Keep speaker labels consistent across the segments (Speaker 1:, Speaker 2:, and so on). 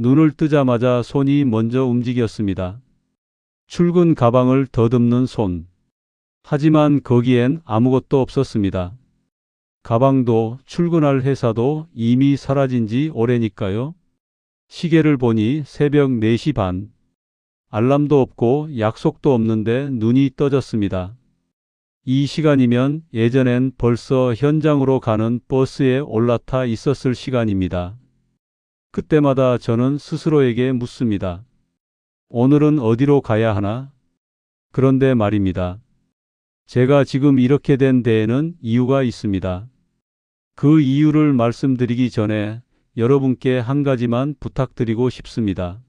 Speaker 1: 눈을 뜨자마자 손이 먼저 움직였습니다. 출근 가방을 더듬는 손. 하지만 거기엔 아무것도 없었습니다. 가방도 출근할 회사도 이미 사라진 지 오래니까요. 시계를 보니 새벽 4시 반. 알람도 없고 약속도 없는데 눈이 떠졌습니다. 이 시간이면 예전엔 벌써 현장으로 가는 버스에 올라타 있었을 시간입니다. 그때마다 저는 스스로에게 묻습니다. 오늘은 어디로 가야 하나? 그런데 말입니다. 제가 지금 이렇게 된 데에는 이유가 있습니다. 그 이유를 말씀드리기 전에 여러분께 한 가지만 부탁드리고 싶습니다.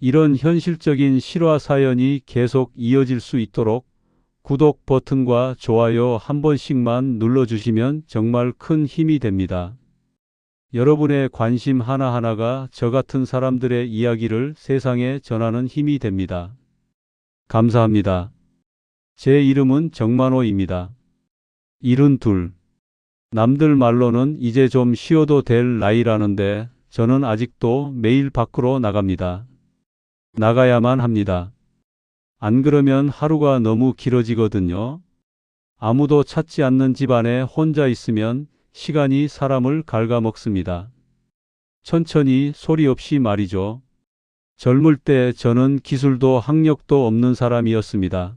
Speaker 1: 이런 현실적인 실화 사연이 계속 이어질 수 있도록 구독 버튼과 좋아요 한 번씩만 눌러주시면 정말 큰 힘이 됩니다. 여러분의 관심 하나하나가 저 같은 사람들의 이야기를 세상에 전하는 힘이 됩니다. 감사합니다. 제 이름은 정만호입니다. 72. 남들 말로는 이제 좀 쉬어도 될 나이라는데 저는 아직도 매일 밖으로 나갑니다. 나가야만 합니다. 안 그러면 하루가 너무 길어지거든요. 아무도 찾지 않는 집안에 혼자 있으면 시간이 사람을 갉아먹습니다. 천천히 소리 없이 말이죠. 젊을 때 저는 기술도 학력도 없는 사람이었습니다.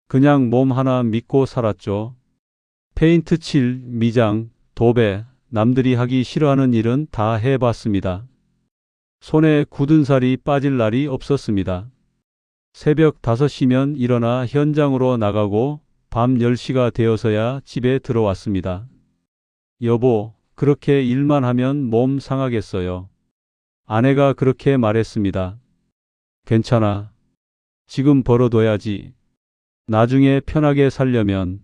Speaker 1: 그냥 몸 하나 믿고 살았죠. 페인트 칠, 미장, 도배, 남들이 하기 싫어하는 일은 다 해봤습니다. 손에 굳은 살이 빠질 날이 없었습니다. 새벽 5시면 일어나 현장으로 나가고 밤 10시가 되어서야 집에 들어왔습니다. 여보, 그렇게 일만 하면 몸 상하겠어요. 아내가 그렇게 말했습니다. 괜찮아. 지금 벌어둬야지. 나중에 편하게 살려면.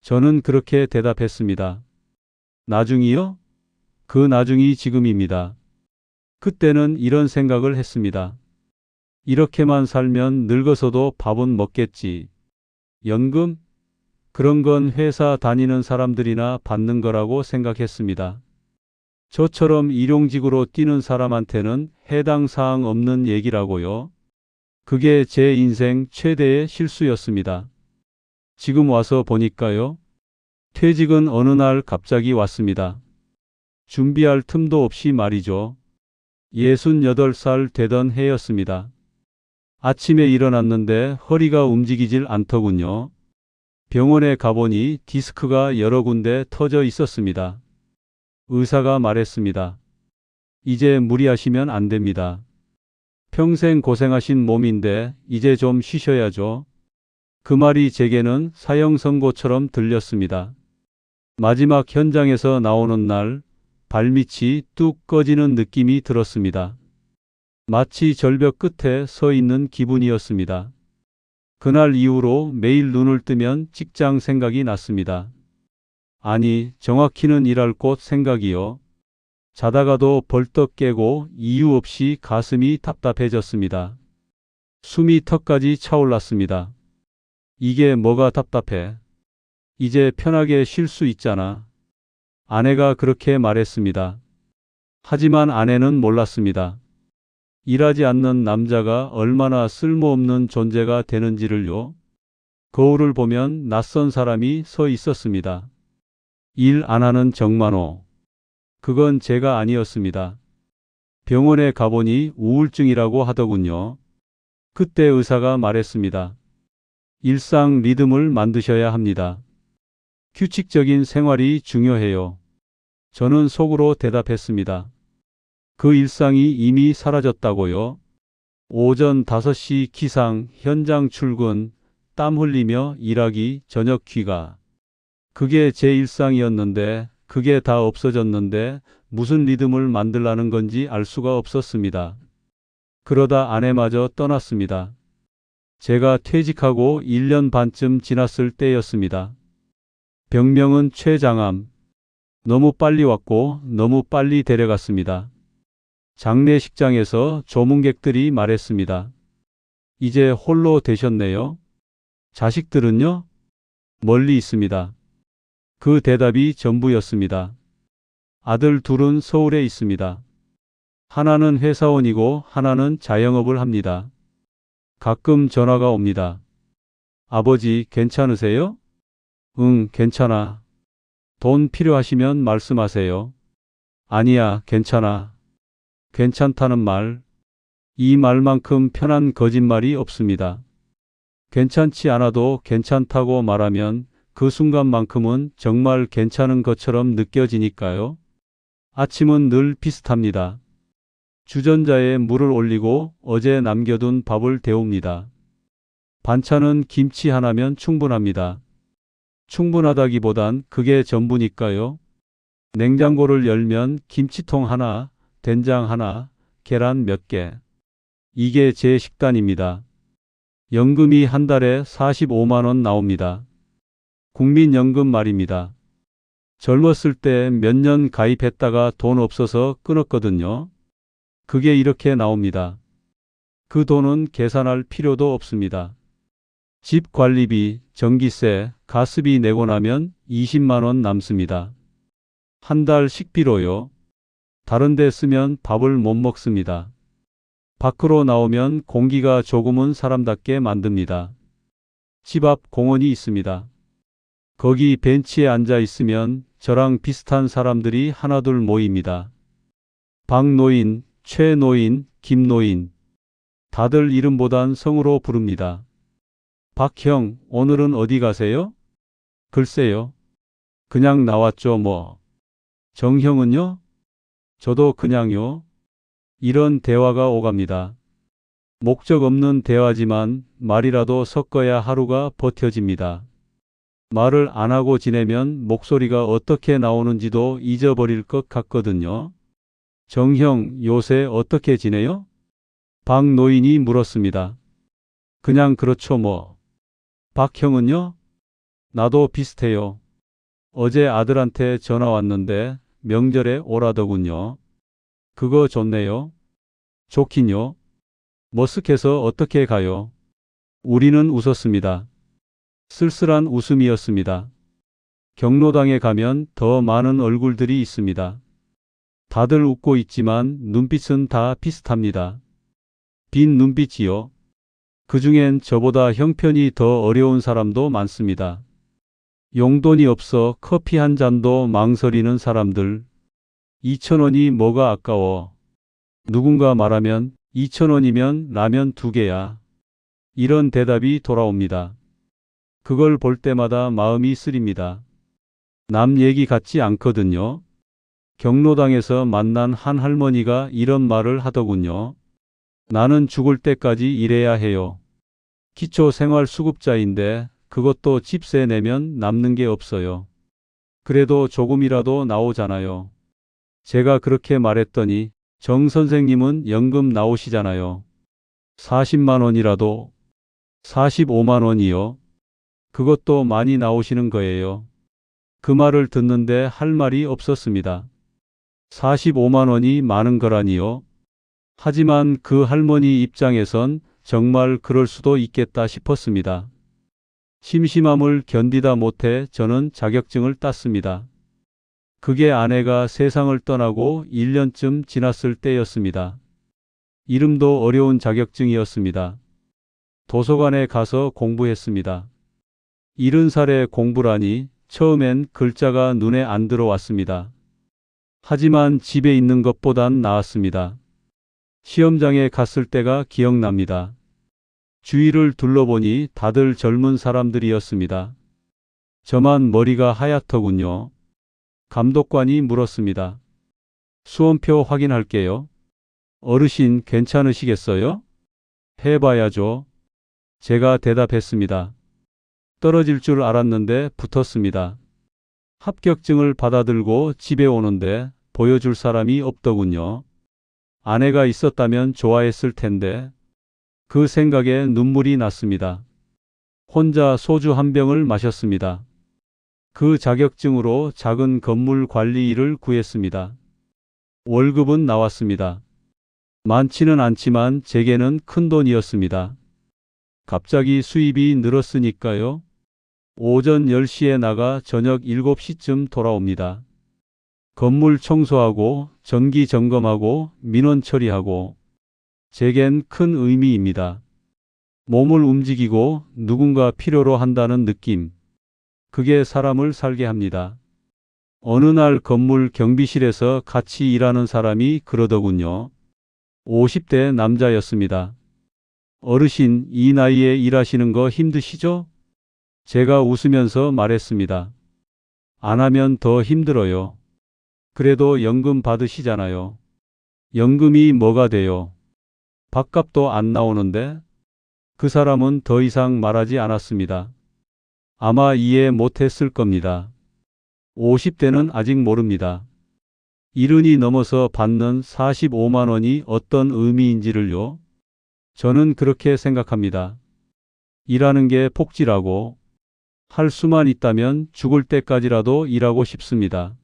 Speaker 1: 저는 그렇게 대답했습니다. 나중이요? 그 나중이 지금입니다. 그때는 이런 생각을 했습니다. 이렇게만 살면 늙어서도 밥은 먹겠지. 연금? 그런 건 회사 다니는 사람들이나 받는 거라고 생각했습니다. 저처럼 일용직으로 뛰는 사람한테는 해당 사항 없는 얘기라고요. 그게 제 인생 최대의 실수였습니다. 지금 와서 보니까요. 퇴직은 어느 날 갑자기 왔습니다. 준비할 틈도 없이 말이죠. 68살 되던 해였습니다. 아침에 일어났는데 허리가 움직이질 않더군요. 병원에 가보니 디스크가 여러 군데 터져 있었습니다. 의사가 말했습니다. 이제 무리하시면 안 됩니다. 평생 고생하신 몸인데 이제 좀 쉬셔야죠. 그 말이 제게는 사형 선고처럼 들렸습니다. 마지막 현장에서 나오는 날 발밑이 뚝 꺼지는 느낌이 들었습니다. 마치 절벽 끝에 서 있는 기분이었습니다. 그날 이후로 매일 눈을 뜨면 직장 생각이 났습니다. 아니, 정확히는 일할 곳 생각이요. 자다가도 벌떡 깨고 이유 없이 가슴이 답답해졌습니다. 숨이 턱까지 차올랐습니다. 이게 뭐가 답답해? 이제 편하게 쉴 수 있잖아. 아내가 그렇게 말했습니다. 하지만 아내는 몰랐습니다. 일하지 않는 남자가 얼마나 쓸모없는 존재가 되는지를요. 거울을 보면 낯선 사람이 서 있었습니다. 일 안 하는 정만호. 그건 제가 아니었습니다. 병원에 가보니 우울증이라고 하더군요. 그때 의사가 말했습니다. 일상 리듬을 만드셔야 합니다. 규칙적인 생활이 중요해요. 저는 속으로 대답했습니다. 그 일상이 이미 사라졌다고요? 오전 5시 기상, 현장 출근, 땀 흘리며 일하기, 저녁 귀가. 그게 제 일상이었는데 그게 다 없어졌는데 무슨 리듬을 만들라는 건지 알 수가 없었습니다. 그러다 아내마저 떠났습니다. 제가 퇴직하고 1년 반쯤 지났을 때였습니다. 병명은 췌장암. 너무 빨리 왔고 너무 빨리 데려갔습니다. 장례식장에서 조문객들이 말했습니다. 이제 홀로 되셨네요. 자식들은요? 멀리 있습니다. 그 대답이 전부였습니다. 아들 둘은 서울에 있습니다. 하나는 회사원이고 하나는 자영업을 합니다. 가끔 전화가 옵니다. 아버지, 괜찮으세요? 응, 괜찮아. 돈 필요하시면 말씀하세요. 아니야, 괜찮아. 괜찮다는 말. 이 말만큼 편한 거짓말이 없습니다. 괜찮지 않아도 괜찮다고 말하면 그 순간만큼은 정말 괜찮은 것처럼 느껴지니까요. 아침은 늘 비슷합니다. 주전자에 물을 올리고 어제 남겨둔 밥을 데웁니다. 반찬은 김치 하나면 충분합니다. 충분하다기보단 그게 전부니까요. 냉장고를 열면 김치통 하나, 된장 하나, 계란 몇 개. 이게 제 식단입니다. 연금이 한 달에 45만 원 나옵니다. 국민연금 말입니다. 젊었을 때 몇 년 가입했다가 돈 없어서 끊었거든요. 그게 이렇게 나옵니다. 그 돈은 계산할 필요도 없습니다. 집 관리비, 전기세, 가스비 내고 나면 20만 원 남습니다. 한 달 식비로요. 다른 데 쓰면 밥을 못 먹습니다. 밖으로 나오면 공기가 조금은 사람답게 만듭니다. 집 앞 공원이 있습니다. 거기 벤치에 앉아 있으면 저랑 비슷한 사람들이 하나둘 모입니다. 박노인, 최노인, 김노인. 다들 이름보단 성으로 부릅니다. 박형, 오늘은 어디 가세요? 글쎄요. 그냥 나왔죠 뭐. 정형은요? 저도 그냥요. 이런 대화가 오갑니다. 목적 없는 대화지만 말이라도 섞어야 하루가 버텨집니다. 말을 안 하고 지내면 목소리가 어떻게 나오는지도 잊어버릴 것 같거든요. 정형, 요새 어떻게 지내요? 박노인이 물었습니다. 그냥 그렇죠 뭐. 박형은요? 나도 비슷해요. 어제 아들한테 전화 왔는데 명절에 오라더군요. 그거 좋네요. 좋긴요. 머쓱해서 어떻게 가요? 우리는 웃었습니다. 쓸쓸한 웃음이었습니다. 경로당에 가면 더 많은 얼굴들이 있습니다. 다들 웃고 있지만 눈빛은 다 비슷합니다. 빈 눈빛이요. 그중엔 저보다 형편이 더 어려운 사람도 많습니다. 용돈이 없어 커피 한 잔도 망설이는 사람들. 2,000원이 뭐가 아까워. 누군가 말하면 2,000원이면 라면 2개야. 이런 대답이 돌아옵니다. 그걸 볼 때마다 마음이 쓰립니다. 남 얘기 같지 않거든요. 경로당에서 만난 한 할머니가 이런 말을 하더군요. 나는 죽을 때까지 일해야 해요. 기초생활수급자인데 그것도 집세 내면 남는 게 없어요. 그래도 조금이라도 나오잖아요. 제가 그렇게 말했더니 정 선생님은 연금 나오시잖아요. 40만 원이라도. 45만 원이요. 그것도 많이 나오시는 거예요. 그 말을 듣는데 할 말이 없었습니다. 45만 원이 많은 거라니요. 하지만 그 할머니 입장에선 정말 그럴 수도 있겠다 싶었습니다. 심심함을 견디다 못해 저는 자격증을 땄습니다. 그게 아내가 세상을 떠나고 1년쯤 지났을 때였습니다. 이름도 어려운 자격증이었습니다. 도서관에 가서 공부했습니다. 70살에 공부라니 처음엔 글자가 눈에 안 들어왔습니다. 하지만 집에 있는 것보단 나았습니다. 시험장에 갔을 때가 기억납니다. 주위를 둘러보니 다들 젊은 사람들이었습니다. 저만 머리가 하얗더군요. 감독관이 물었습니다. 수험표 확인할게요. 어르신 괜찮으시겠어요? 해봐야죠. 제가 대답했습니다. 떨어질 줄 알았는데 붙었습니다. 합격증을 받아들고 집에 오는데 보여줄 사람이 없더군요. 아내가 있었다면 좋아했을 텐데 그 생각에 눈물이 났습니다. 혼자 소주 한 병을 마셨습니다. 그 자격증으로 작은 건물 관리 일을 구했습니다. 월급은 나왔습니다. 많지는 않지만 제게는 큰 돈이었습니다. 갑자기 수입이 늘었으니까요. 오전 10시에 나가 저녁 7시쯤 돌아옵니다. 건물 청소하고 정기 점검하고 민원 처리하고 제겐 큰 의미입니다. 몸을 움직이고 누군가 필요로 한다는 느낌. 그게 사람을 살게 합니다. 어느 날 건물 경비실에서 같이 일하는 사람이 그러더군요. 50대 남자였습니다. 어르신, 이 나이에 일하시는 거 힘드시죠? 제가 웃으면서 말했습니다. 안 하면 더 힘들어요. 그래도 연금 받으시잖아요. 연금이 뭐가 돼요? 밥값도 안 나오는데? 그 사람은 더 이상 말하지 않았습니다. 아마 이해 못했을 겁니다. 50대는 아직 모릅니다. 70이 넘어서 받는 45만 원이 어떤 의미인지를요. 저는 그렇게 생각합니다. 일하는 게 복지라고 할 수만 있다면 죽을 때까지라도 일하고 싶습니다.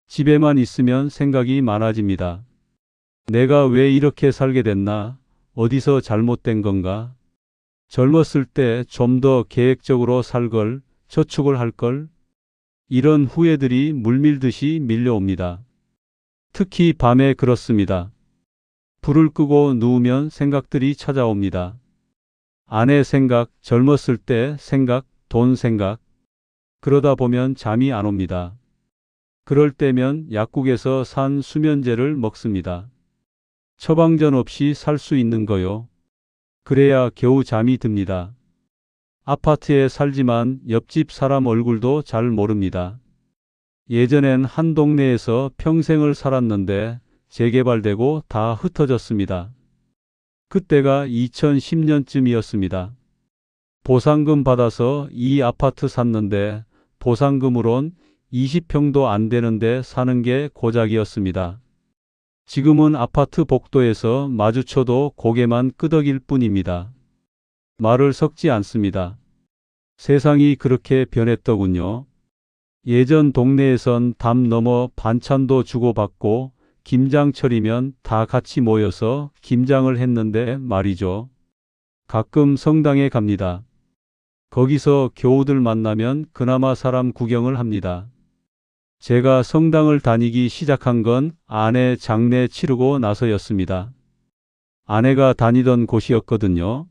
Speaker 1: 집에만 있으면 생각이 많아집니다. 내가 왜 이렇게 살게 됐나? 어디서 잘못된 건가? 젊었을 때 좀 더 계획적으로 살 걸, 저축을 할 걸. 이런 후회들이 물밀듯이 밀려옵니다. 특히 밤에 그렇습니다. 불을 끄고 누우면 생각들이 찾아옵니다. 아내 생각, 젊었을 때 생각, 돈 생각. 그러다 보면 잠이 안 옵니다. 그럴 때면 약국에서 산 수면제를 먹습니다. 처방전 없이 살 수 있는 거요. 그래야 겨우 잠이 듭니다. 아파트에 살지만 옆집 사람 얼굴도 잘 모릅니다. 예전엔 한 동네에서 평생을 살았는데 재개발되고 다 흩어졌습니다. 그때가 2010년쯤이었습니다. 보상금 받아서 이 아파트 샀는데 보상금으론 20평도 안 되는데 사는 게 고작이었습니다. 지금은 아파트 복도에서 마주쳐도 고개만 끄덕일 뿐입니다. 말을 섞지 않습니다. 세상이 그렇게 변했더군요. 예전 동네에선 담 넘어 반찬도 주고받고 김장철이면 다 같이 모여서 김장을 했는데 말이죠. 가끔 성당에 갑니다. 거기서 교우들 만나면 그나마 사람 구경을 합니다. 제가 성당을 다니기 시작한 건 아내 장례 치르고 나서였습니다. 아내가 다니던 곳이었거든요.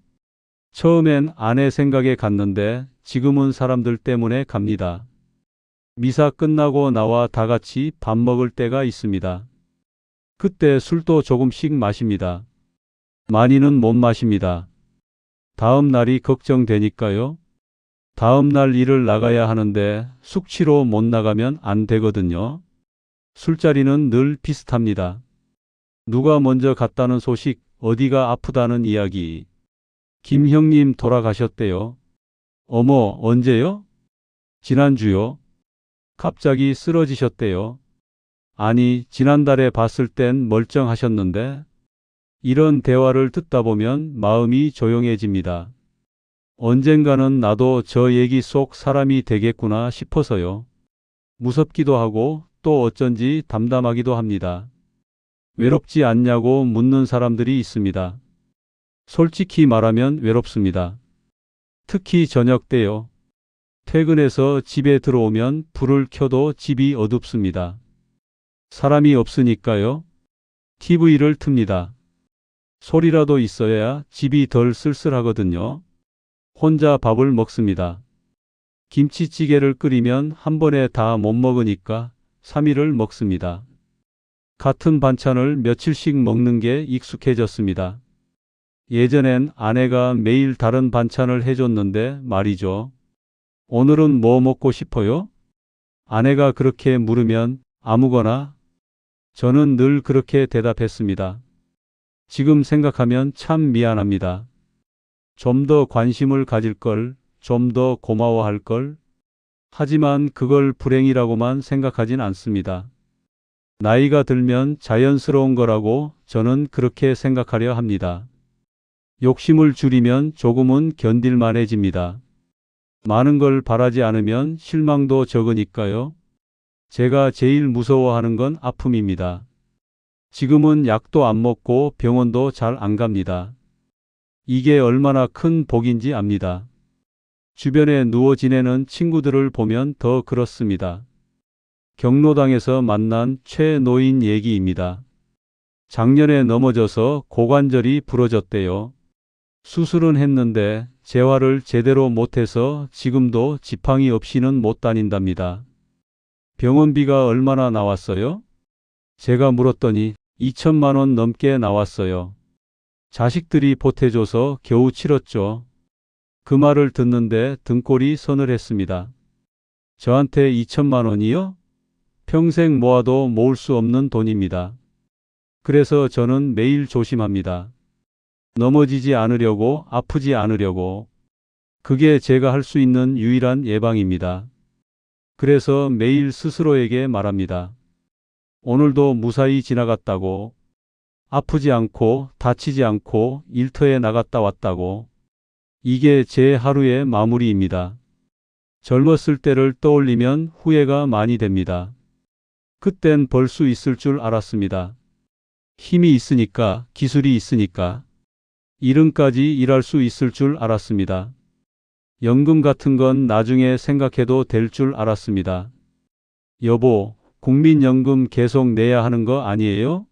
Speaker 1: 처음엔 아내 생각에 갔는데 지금은 사람들 때문에 갑니다. 미사 끝나고 나와 다 같이 밥 먹을 때가 있습니다. 그때 술도 조금씩 마십니다. 많이는 못 마십니다. 다음 날이 걱정되니까요. 다음 날 일을 나가야 하는데 숙취로 못 나가면 안 되거든요. 술자리는 늘 비슷합니다. 누가 먼저 갔다는 소식, 어디가 아프다는 이야기. 김 형님 돌아가셨대요. 어머, 언제요? 지난주요. 갑자기 쓰러지셨대요. 아니, 지난달에 봤을 땐 멀쩡하셨는데. 이런 대화를 듣다 보면 마음이 조용해집니다. 언젠가는 나도 저 얘기 속 사람이 되겠구나 싶어서요. 무섭기도 하고 또 어쩐지 담담하기도 합니다. 외롭지 않냐고 묻는 사람들이 있습니다. 솔직히 말하면 외롭습니다. 특히 저녁 때요. 퇴근해서 집에 들어오면 불을 켜도 집이 어둡습니다. 사람이 없으니까요. TV를 틉니다. 소리라도 있어야 집이 덜 쓸쓸하거든요. 혼자 밥을 먹습니다. 김치찌개를 끓이면 한 번에 다 못 먹으니까 3일을 먹습니다. 같은 반찬을 며칠씩 먹는 게 익숙해졌습니다. 예전엔 아내가 매일 다른 반찬을 해줬는데 말이죠. 오늘은 뭐 먹고 싶어요? 아내가 그렇게 물으면 아무거나. 저는 늘 그렇게 대답했습니다. 지금 생각하면 참 미안합니다. 좀 더 관심을 가질 걸, 좀 더 고마워할 걸. 하지만 그걸 불행이라고만 생각하진 않습니다. 나이가 들면 자연스러운 거라고 저는 그렇게 생각하려 합니다. 욕심을 줄이면 조금은 견딜만해집니다. 많은 걸 바라지 않으면 실망도 적으니까요. 제가 제일 무서워하는 건 아픔입니다. 지금은 약도 안 먹고 병원도 잘 안 갑니다. 이게 얼마나 큰 복인지 압니다. 주변에 누워 지내는 친구들을 보면 더 그렇습니다. 경로당에서 만난 최 노인 얘기입니다. 작년에 넘어져서 고관절이 부러졌대요. 수술은 했는데 재활을 제대로 못해서 지금도 지팡이 없이는 못 다닌답니다. 병원비가 얼마나 나왔어요? 제가 물었더니 2천만 원 넘게 나왔어요. 자식들이 보태줘서 겨우 치렀죠. 그 말을 듣는데 등골이 서늘했습니다. 저한테 2천만 원이요? 평생 모아도 모을 수 없는 돈입니다. 그래서 저는 매일 조심합니다. 넘어지지 않으려고, 아프지 않으려고. 그게 제가 할 수 있는 유일한 예방입니다. 그래서 매일 스스로에게 말합니다. 오늘도 무사히 지나갔다고, 아프지 않고 다치지 않고 일터에 나갔다 왔다고. 이게 제 하루의 마무리입니다. 젊었을 때를 떠올리면 후회가 많이 됩니다. 그땐 벌 수 있을 줄 알았습니다. 힘이 있으니까, 기술이 있으니까. 이른까지 일할 수 있을 줄 알았습니다. 연금 같은 건 나중에 생각해도 될 줄 알았습니다. 여보, 국민연금 계속 내야 하는 거 아니에요?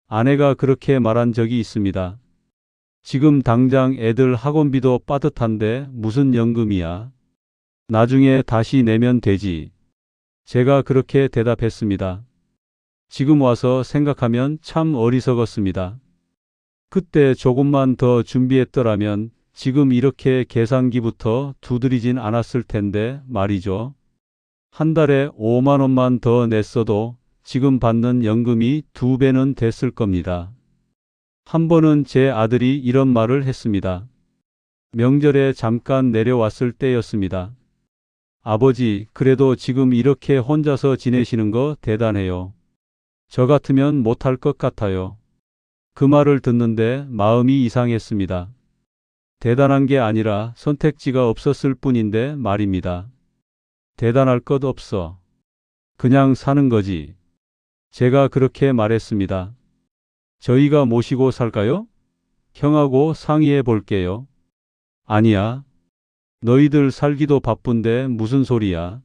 Speaker 1: 아내가 그렇게 말한 적이 있습니다. 지금 당장 애들 학원비도 빠듯한데 무슨 연금이야? 나중에 다시 내면 되지. 제가 그렇게 대답했습니다. 지금 와서 생각하면 참 어리석었습니다. 그때 조금만 더 준비했더라면 지금 이렇게 계산기부터 두드리진 않았을 텐데 말이죠. 한 달에 5만 원만 더 냈어도 지금 받는 연금이 2배는 됐을 겁니다. 한 번은 제 아들이 이런 말을 했습니다. 명절에 잠깐 내려왔을 때였습니다. 아버지, 그래도 지금 이렇게 혼자서 지내시는 거 대단해요. 저 같으면 못할 것 같아요. 그 말을 듣는데 마음이 이상했습니다. 대단한 게 아니라 선택지가 없었을 뿐인데 말입니다. 대단할 것 없어. 그냥 사는 거지. 제가 그렇게 말했습니다. 저희가 모시고 살까요? 형하고 상의해 볼게요. 아니야. 너희들 살기도 바쁜데 무슨 소리야.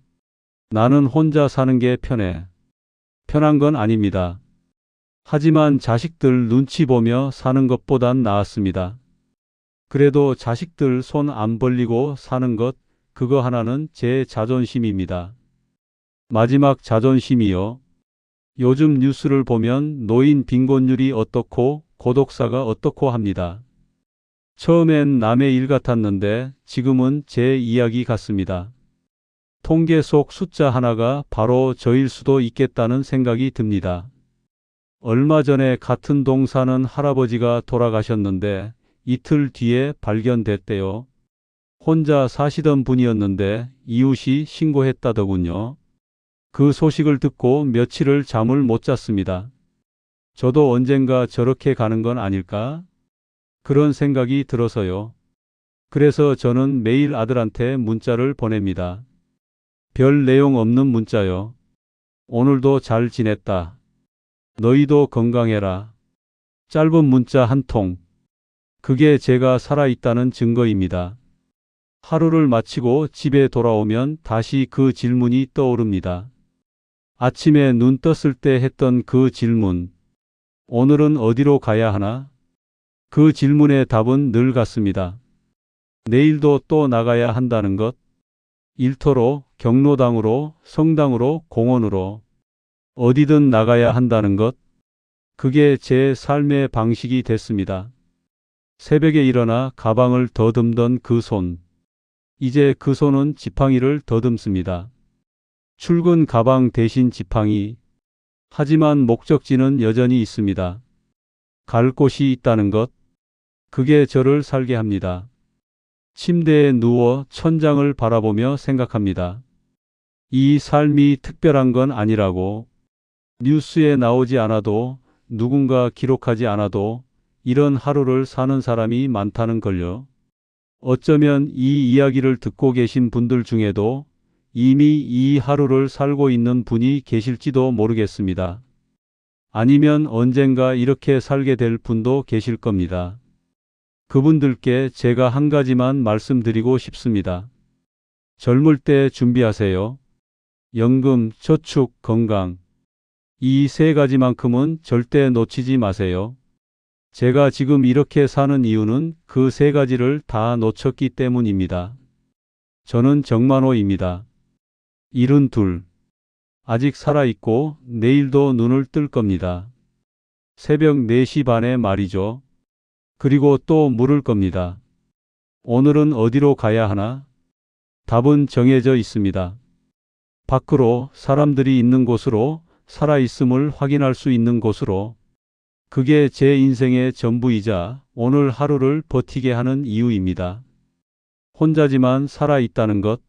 Speaker 1: 나는 혼자 사는 게 편해. 편한 건 아닙니다. 하지만 자식들 눈치 보며 사는 것보단 나았습니다. 그래도 자식들 손 안 벌리고 사는 것, 그거 하나는 제 자존심입니다. 마지막 자존심이요. 요즘 뉴스를 보면 노인 빈곤율이 어떻고 고독사가 어떻고 합니다. 처음엔 남의 일 같았는데 지금은 제 이야기 같습니다. 통계 속 숫자 하나가 바로 저일 수도 있겠다는 생각이 듭니다. 얼마 전에 같은 동 사는 할아버지가 돌아가셨는데 이틀 뒤에 발견됐대요. 혼자 사시던 분이었는데 이웃이 신고했다더군요. 그 소식을 듣고 며칠을 잠을 못 잤습니다. 저도 언젠가 저렇게 가는 건 아닐까? 그런 생각이 들어서요. 그래서 저는 매일 아들한테 문자를 보냅니다. 별 내용 없는 문자요. 오늘도 잘 지냈다. 너희도 건강해라. 짧은 문자 한 통. 그게 제가 살아있다는 증거입니다. 하루를 마치고 집에 돌아오면 다시 그 질문이 떠오릅니다. 아침에 눈 떴을 때 했던 그 질문. 오늘은 어디로 가야 하나? 그 질문의 답은 늘 같습니다. 내일도 또 나가야 한다는 것. 일터로, 경로당으로, 성당으로, 공원으로. 어디든 나가야 한다는 것. 그게 제 삶의 방식이 됐습니다. 새벽에 일어나 가방을 더듬던 그 손. 이제 그 손은 지팡이를 더듬습니다. 출근 가방 대신 지팡이. 하지만 목적지는 여전히 있습니다. 갈 곳이 있다는 것. 그게 저를 살게 합니다. 침대에 누워 천장을 바라보며 생각합니다. 이 삶이 특별한 건 아니라고. 뉴스에 나오지 않아도, 누군가 기록하지 않아도 이런 하루를 사는 사람이 많다는 걸요. 어쩌면 이 이야기를 듣고 계신 분들 중에도 이미 이 하루를 살고 있는 분이 계실지도 모르겠습니다. 아니면 언젠가 이렇게 살게 될 분도 계실 겁니다. 그분들께 제가 한 가지만 말씀드리고 싶습니다. 젊을 때 준비하세요. 연금, 저축, 건강. 이 세 가지만큼은 절대 놓치지 마세요. 제가 지금 이렇게 사는 이유는 그 세 가지를 다 놓쳤기 때문입니다. 저는 정만호입니다. 72. 아직 살아있고 내일도 눈을 뜰 겁니다. 새벽 4시 반에 말이죠. 그리고 또 물을 겁니다. 오늘은 어디로 가야 하나? 답은 정해져 있습니다. 밖으로, 사람들이 있는 곳으로, 살아있음을 확인할 수 있는 곳으로. 그게 제 인생의 전부이자 오늘 하루를 버티게 하는 이유입니다. 혼자지만 살아있다는 것,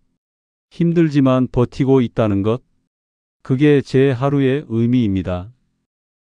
Speaker 1: 힘들지만 버티고 있다는 것, 그게 제 하루의 의미입니다.